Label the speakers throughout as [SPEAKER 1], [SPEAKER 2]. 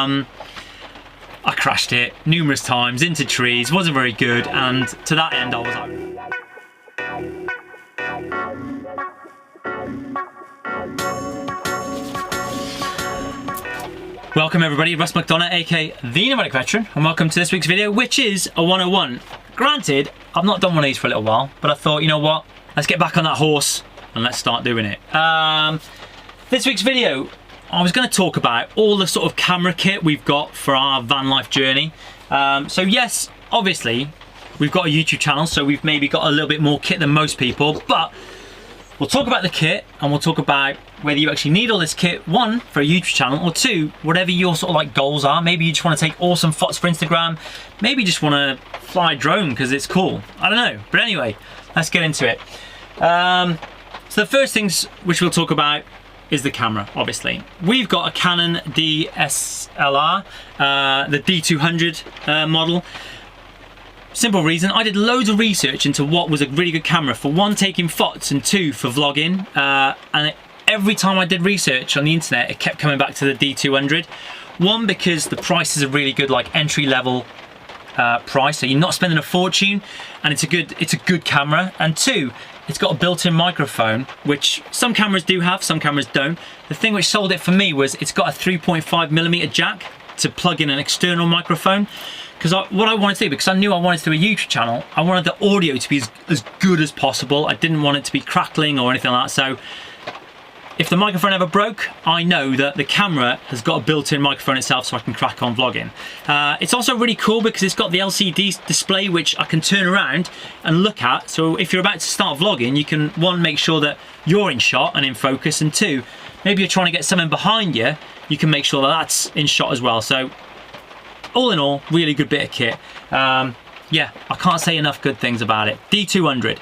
[SPEAKER 1] I crashed it numerous times into trees, wasn't very good, and to that end I was like... Welcome everybody, Russ McDonough, aka the Nomadic Veteran, and welcome to this week's video, which is a 101. Granted, I've not done one of these for a little while, but I thought, you know what, let's get back on that horse and let's start doing it. This week's video, I was going to talk about all the sort of camera kit we've got for our van life journey. So yes, obviously, we've got a YouTube channel, so we've maybe got a little bit more kit than most people, but we'll talk about the kit and we'll talk about whether you actually need all this kit, one, for a YouTube channel, or two, whatever your sort of like goals are. Maybe you just want to take awesome photos for Instagram, maybe you just want to fly a drone because it's cool. I don't know, but anyway, let's get into it. So the first things which we'll talk about is the camera, obviously. We've got a Canon DSLR, the D200 model. Simple reason, I did loads of research into what was a really good camera for one, taking photos, and two, for vlogging. Every time I did research on the internet, it kept coming back to the D200. One, because the prices are really good, like entry level price, so you're not spending a fortune, and it's a good camera. And two, it's got a built-in microphone, which some cameras do have, some cameras don't. The thing which sold it for me was it's got a 3.5mm jack to plug in an external microphone. Because what I wanted to do, because I knew I wanted to do a YouTube channel, I wanted the audio to be as good as possible. I didn't want it to be crackling or anything like that. So if the microphone ever broke, I know that the camera has got a built-in microphone itself, so I can crack on vlogging. It's also really cool because it's got the LCD display which I can turn around and look at. So if you're about to start vlogging, you can, one, make sure that you're in shot and in focus, and two, maybe you're trying to get something behind you, you can make sure that that's in shot as well. So all in all, really good bit of kit. Yeah, I can't say enough good things about it. D200.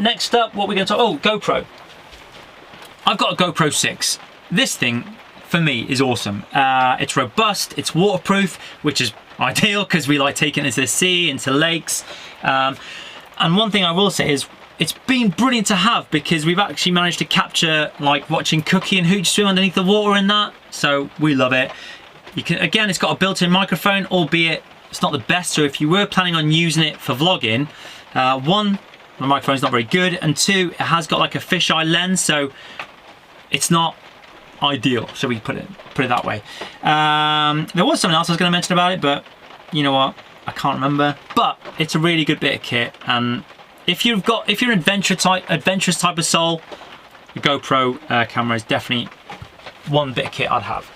[SPEAKER 1] Next up, what we're going to talk, oh, GoPro. I've got a GoPro 6. This thing, for me, is awesome. It's robust, it's waterproof, which is ideal because we like taking it into the sea, into lakes. And one thing I will say is, it's been brilliant to have because we've actually managed to capture, like, watching Cookie and Hooch swim underneath the water and that. So we love it. You can, again, it's got a built-in microphone, albeit it's not the best. So if you were planning on using it for vlogging, one, the microphone's not very good, and two, it has got like a fisheye lens, so it's not ideal, so we put it that way. There was something else I was going to mention about it, but you know what, I can't remember. But it's a really good bit of kit, and if you're an adventurous type of soul, the GoPro camera is definitely one bit of kit I'd have.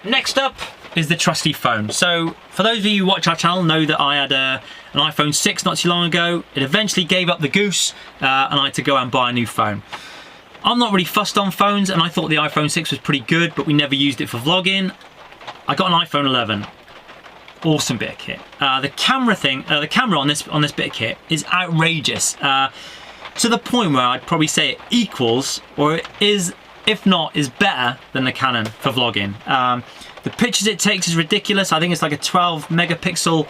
[SPEAKER 1] Next up is the trusty phone. So for those of you who watch our channel know that I had an iPhone 6 not too long ago. It eventually gave up the goose, and I had to go out and buy a new phone. I'm not really fussed on phones, and I thought the iPhone 6 was pretty good, but we never used it for vlogging. I got an iPhone 11. Awesome bit of kit. The camera on this bit of kit is outrageous, to the point where I'd probably say it equals, or it is, if not, is better than the Canon for vlogging. The pictures it takes is ridiculous. I think it's like a 12 megapixel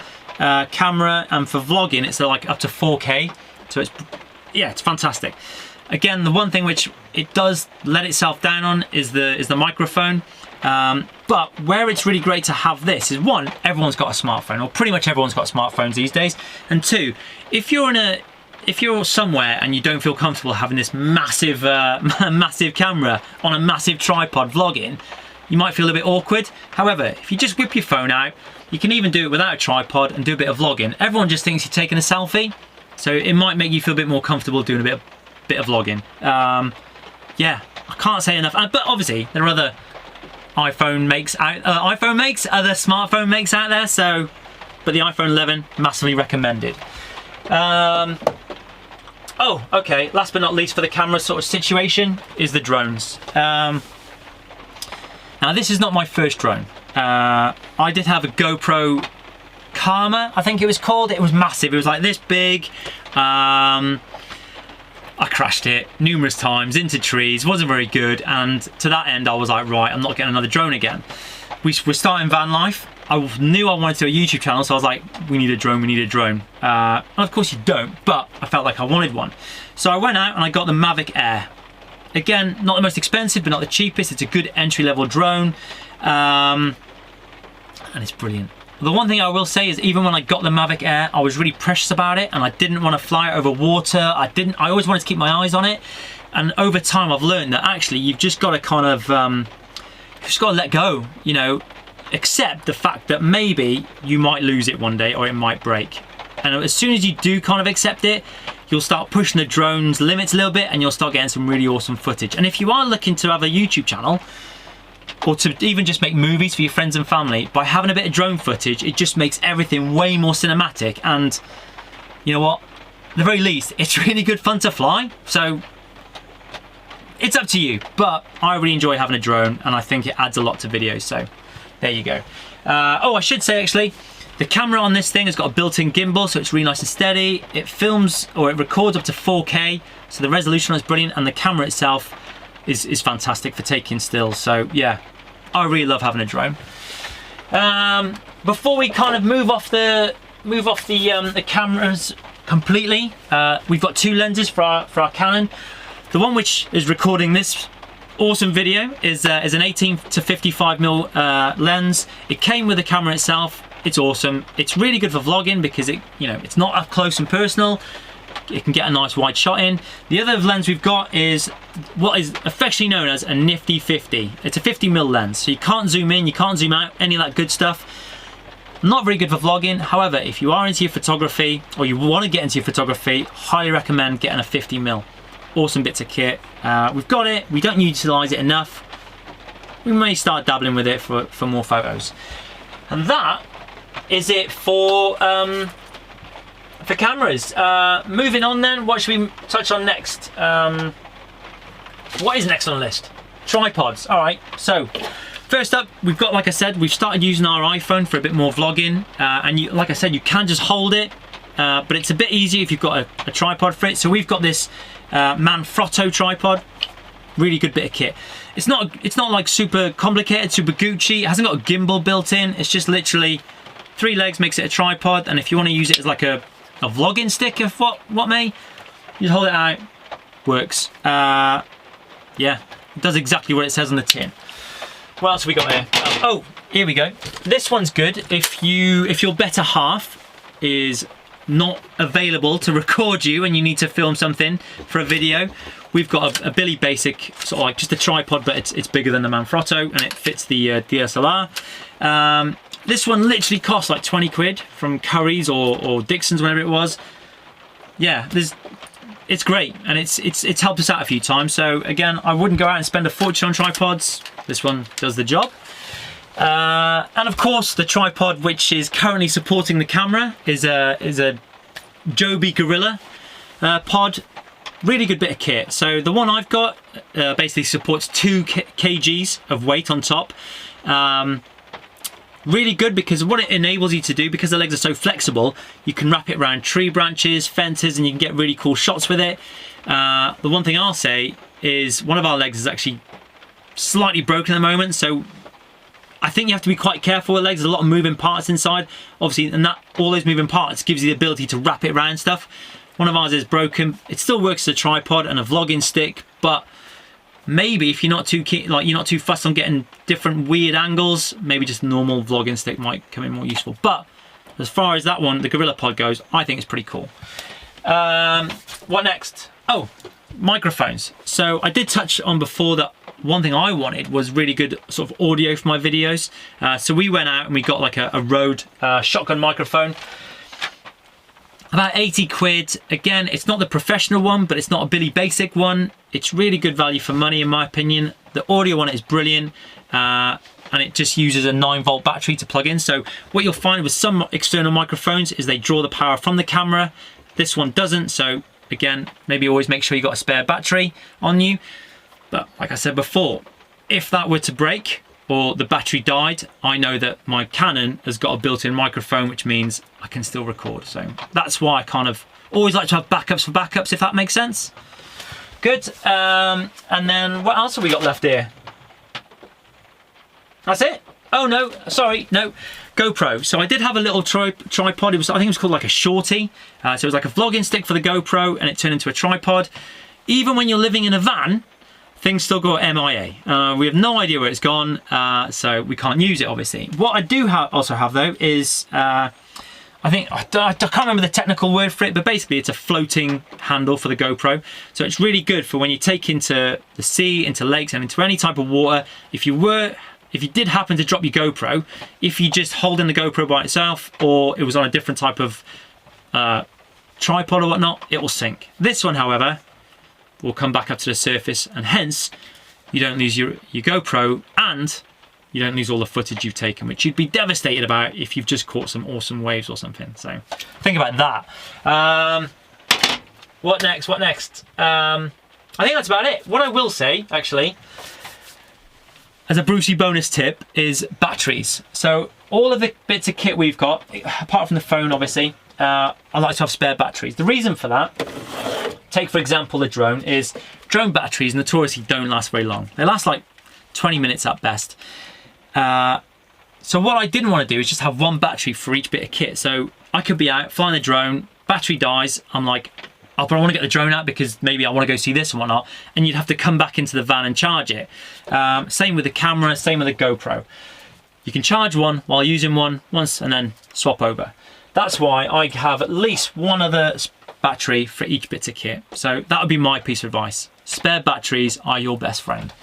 [SPEAKER 1] camera, and for vlogging it's like up to 4K. So it's fantastic. Again, the one thing which it does let itself down on is the microphone. But where it's really great to have this is, one, everyone's got a smartphone, or pretty much everyone's got smartphones these days. And two, if you're somewhere and you don't feel comfortable having this massive massive camera on a massive tripod vlogging, you might feel a bit awkward. However, if you just whip your phone out, you can even do it without a tripod and do a bit of vlogging. Everyone just thinks you're taking a selfie, so it might make you feel a bit more comfortable doing a bit of vlogging. Yeah, I can't say enough. But obviously there are other iPhone makes, other smartphone makes out there. So, but the iPhone 11, massively recommended. Oh, okay, last but not least for the camera sort of situation is the drones. Now this is not my first drone. I did have a GoPro Karma, I think it was called. It was massive, it was like this big. I crashed it numerous times into trees, wasn't very good, and to that end I was like, right, I'm not getting another drone again. We're starting van life. I knew I wanted to do a YouTube channel, so I was like, we need a drone, we need a drone. And of course you don't, but I felt like I wanted one. So I went out and I got the Mavic Air. Again, not the most expensive, but not the cheapest. It's a good entry-level drone. And it's brilliant. The one thing I will say is, even when I got the Mavic Air, I was really precious about it, and I didn't want to fly it over water. I always wanted to keep my eyes on it. And over time, I've learned that actually you've just got to kind of, you've just got to let go, you know, accept the fact that maybe you might lose it one day or it might break. And as soon as you do kind of accept it, you'll start pushing the drone's limits a little bit, and you'll start getting some really awesome footage. And if you are looking to have a YouTube channel, or to even just make movies for your friends and family, by having a bit of drone footage, it just makes everything way more cinematic. And you know what? At the very least, it's really good fun to fly. So it's up to you. But I really enjoy having a drone, and I think it adds a lot to videos. So there you go. Oh, I should say actually, the camera on this thing has got a built-in gimbal, so it's really nice and steady. It films, or it records up to 4K, so the resolution is brilliant, and the camera itself is fantastic for taking stills. So yeah, I really love having a drone. Before we kind of move off the cameras completely, we've got two lenses for our Canon. The one which is recording this awesome video is an 18 to 55mm lens. It came with the camera itself. It's awesome. It's really good for vlogging because it's not up close and personal. It can get a nice wide shot in. The other lens we've got is what is affectionately known as a nifty 50. It's a 50mm lens, so you can't zoom in, you can't zoom out, any of that good stuff. Not very good for vlogging. However, if you are into your photography, or you want to get into your photography, highly recommend getting a 50mm. Awesome bits of kit. We've got it. We don't utilize it enough. We may start dabbling with it for more photos. And that is it for cameras. Moving on then, what should we touch on next? What is next on the list? Tripods. All right, so first up, we've got, like I said, we've started using our iPhone for a bit more vlogging, and like I said, you can just hold it, but it's a bit easier if you've got a tripod for it. So we've got this Manfrotto Tripod. Really good bit of kit. It's not like super complicated, super Gucci. It hasn't got a gimbal built in. It's just literally 3 legs makes it a tripod, and if you want to use it as like a vlogging stick, if what may, you hold it out, works. Yeah, it does exactly what it says on the tin. What else have we got here? Oh, here we go. This one's good if your better half is not available to record you and you need to film something for a video. We've got a Billy Basic, sort of like just a tripod, but it's bigger than the Manfrotto, and it fits the DSLR. This one literally costs like 20 quid from Curry's or Dixon's, whatever it was. Yeah, it's great, and it's helped us out a few times. So again, I wouldn't go out and spend a fortune on tripods. This one does the job. And of course, the tripod which is currently supporting the camera is a Joby Gorilla pod. Really good bit of kit. So the one I've got basically supports 2 kgs of weight on top. Really good because what it enables you to do, because the legs are so flexible, you can wrap it around tree branches, fences, and you can get really cool shots with it. The one thing I'll say is one of our legs is actually slightly broken at the moment, so I think you have to be quite careful with legs. There's a lot of moving parts inside, obviously, and all those moving parts gives you the ability to wrap it around stuff. One of ours is broken. It still works as a tripod and a vlogging stick, but maybe if you're not too keen, like you're not too fussed on getting different weird angles, maybe just a normal vlogging stick might come in more useful. But as far as that one, the Gorilla Pod goes, I think it's pretty cool. What next? Oh, microphones. So I did touch on before that one thing I wanted was really good sort of audio for my videos. So we went out and we got like a Rode shotgun microphone. About 80 quid. Again, it's not the professional one, but it's not a Billy Basic one. It's really good value for money in my opinion. The audio on it is brilliant, and it just uses a 9-volt battery to plug in. So what you'll find with some external microphones is they draw the power from the camera. This one doesn't, so again, maybe always make sure you got a spare battery on you. But like I said before, if that were to break or the battery died, I know that my Canon has got a built-in microphone, which means I can still record. So that's why I kind of always like to have backups for backups, if that makes sense. Good. And then what else have we got left here? That's it? Oh no, sorry, no. GoPro. So I did have a little tripod. I think it was called like a shorty. So it was like a vlogging stick for the GoPro, and it turned into a tripod. Even when you're living in a van, things still go MIA. We have no idea where it's gone, so we can't use it, obviously. What I do also have, though, is I think, I can't remember the technical word for it, but basically it's a floating handle for the GoPro. So it's really good for when you take into the sea, into lakes, and into any type of water. If you did happen to drop your GoPro, if you just hold in the GoPro by itself, or it was on a different type of tripod or whatnot, it will sink. This one, however, will come back up to the surface, and hence you don't lose your GoPro, and you don't lose all the footage you've taken, which you'd be devastated about if you've just caught some awesome waves or something. So think about that. What next? What next? I think that's about it. What I will say, actually, as a Brucey bonus tip, is batteries. So all of the bits of kit we've got, apart from the phone, obviously, I like to have spare batteries. The reason for that, take for example the drone, is drone batteries notoriously don't last very long. They last like 20 minutes at best. So what I didn't want to do is just have one battery for each bit of kit. So I could be out flying the drone, battery dies, I'm like, oh, but I want to get the drone out because maybe I want to go see this and whatnot, and you'd have to come back into the van and charge it. Same with the camera, same with the GoPro. You can charge one while using one once and then swap over. That's why I have at least one other battery for each bit of kit. So that would be my piece of advice. Spare batteries are your best friend.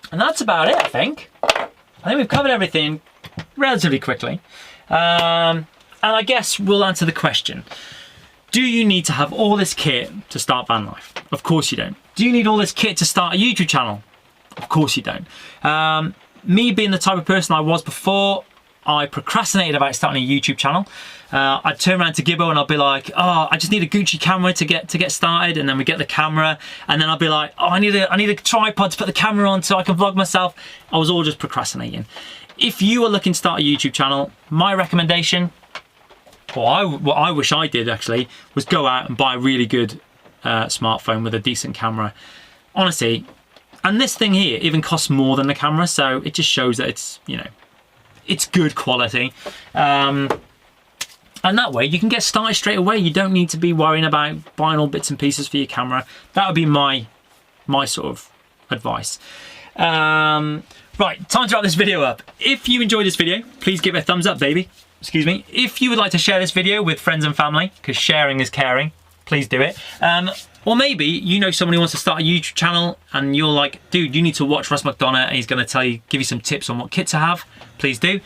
[SPEAKER 1] And that's about it, I think. I think we've covered everything relatively quickly. And I guess we'll answer the question. Do you need to have all this kit to start van life? Of course you don't. Do you need all this kit to start a YouTube channel? Of course you don't. Me being the type of person I was before, I procrastinated about starting a YouTube channel. I'd turn around to Gibbo and I'd be like, oh, I just need a Gucci camera to get started, and then we get the camera, and then I'd be like, oh, I need a tripod to put the camera on so I can vlog myself. I was all just procrastinating. If you are looking to start a YouTube channel, my recommendation, or what I wish I did actually, was go out and buy a really good smartphone with a decent camera. Honestly, and this thing here even costs more than the camera, so it just shows that it's, you know, it's good quality. And that way you can get started straight away. You don't need to be worrying about buying all bits and pieces for your camera. That would be my sort of advice. Right, time to wrap this video up. If you enjoyed this video, please give it a thumbs up, baby. Excuse me. If you would like to share this video with friends and family, because sharing is caring, please do it. Or maybe you know someone who wants to start a YouTube channel and you're like, dude, you need to watch Russ McDonough and he's going to give you some tips on what kit to have. Please do.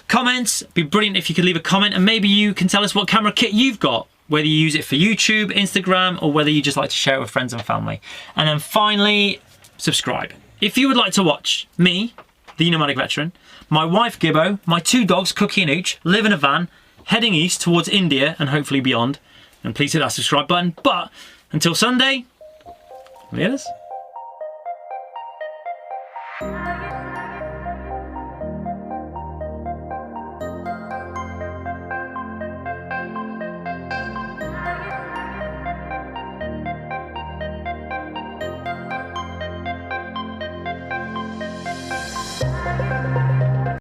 [SPEAKER 1] Comments, be brilliant if you could leave a comment, and maybe you can tell us what camera kit you've got, whether you use it for YouTube, Instagram, or whether you just like to share it with friends and family. And then finally, subscribe. If you would like to watch me, the nomadic veteran, my wife Gibbo, my two dogs, Cookie and Hooch, live in a van, heading east towards India and hopefully beyond, and please hit that subscribe button. But until Sunday, laters.